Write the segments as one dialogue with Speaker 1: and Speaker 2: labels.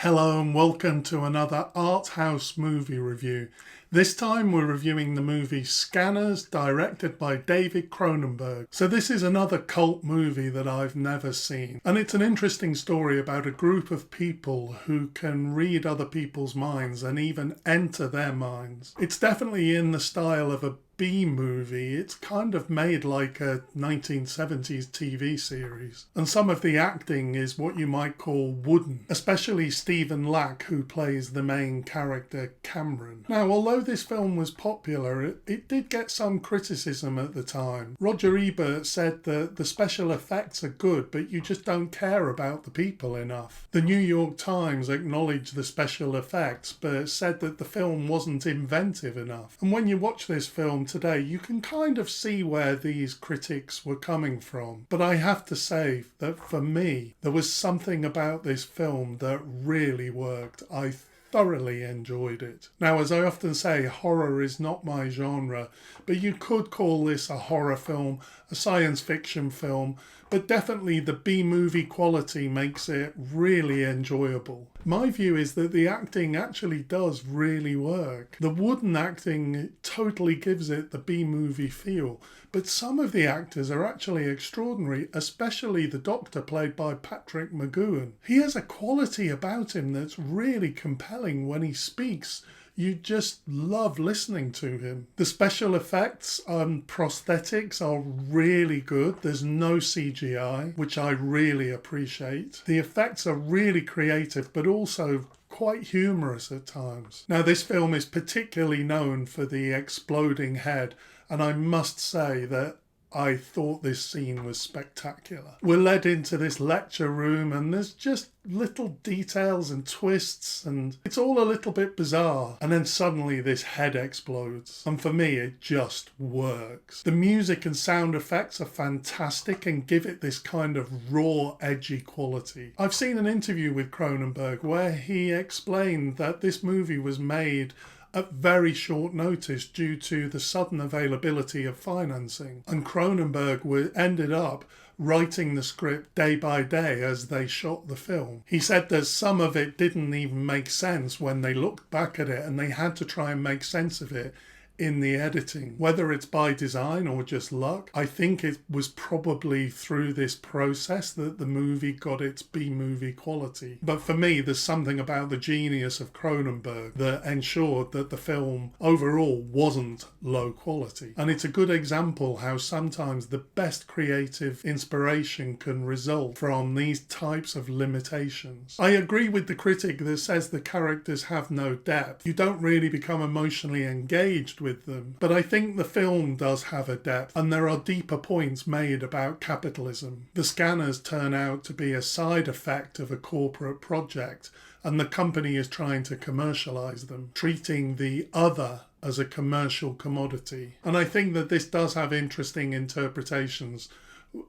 Speaker 1: Hello and welcome to another Art House movie review. This time we're reviewing the movie Scanners, directed by David Cronenberg. So this is another cult movie that I've never seen. And it's an interesting story about a group of people who can read other people's minds and even enter their minds. It's definitely in the style of a B-movie. It's kind of made like a 1970s TV series. And some of the acting is what you might call wooden, especially Stephen Lack, who plays the main character Cameron. Now, although this film was popular, it did get some criticism at the time. Roger Ebert said that the special effects are good, but you just don't care about the people enough. The New York Times acknowledged the special effects, but said that the film wasn't inventive enough. And when you watch this film today, you can kind of see where these critics were coming from. But I have to say that for me, there was something about this film that really worked. I thoroughly enjoyed it. Now, as I often say, horror is not my genre, but you could call this a horror film, a science fiction film, but definitely the B-movie quality makes it really enjoyable. My view is that the acting actually does really work. The wooden acting totally gives it the B-movie feel, but some of the actors are actually extraordinary, especially the Doctor played by Patrick McGoohan. He has a quality about him that's really compelling when he speaks. You just love listening to him. The special effects and prosthetics are really good. There's no CGI, which I really appreciate. The effects are really creative, but also quite humorous at times. Now, this film is particularly known for the exploding head, and I must say that I thought this scene was spectacular. We're led into this lecture room and there's just little details and twists and it's all a little bit bizarre. And then suddenly this head explodes. And for me, it just works. The music and sound effects are fantastic and give it this kind of raw, edgy quality. I've seen an interview with Cronenberg where he explained that this movie was made at very short notice due to the sudden availability of financing. And Cronenberg ended up writing the script day by day as they shot the film. He said that some of it didn't even make sense when they looked back at it and they had to try and make sense of it in the editing. Whether it's by design or just luck, I think it was probably through this process that the movie got its B-movie quality. But for me, there's something about the genius of Cronenberg that ensured that the film overall wasn't low quality. And it's a good example how sometimes the best creative inspiration can result from these types of limitations. I agree with the critic that says the characters have no depth. You don't really become emotionally engaged with them. But I think the film does have a depth, and there are deeper points made about capitalism. The scanners turn out to be a side effect of a corporate project, and the company is trying to commercialize them, treating the other as a commercial commodity. And I think that this does have interesting interpretations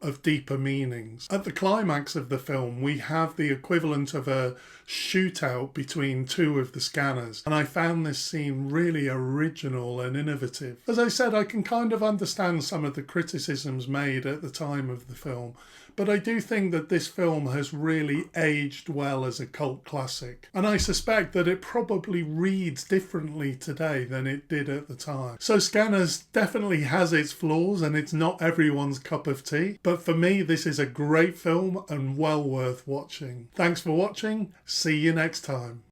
Speaker 1: of deeper meanings. At the climax of the film, we have the equivalent of a shootout between two of the scanners, and I found this scene really original and innovative. As I said, I can kind of understand some of the criticisms made at the time of the film, but I do think that this film has really aged well as a cult classic, and I suspect that it probably reads differently today than it did at the time. So Scanners definitely has its flaws and it's not everyone's cup of tea, but for me this is a great film and well worth watching. Thanks for watching, see you next time.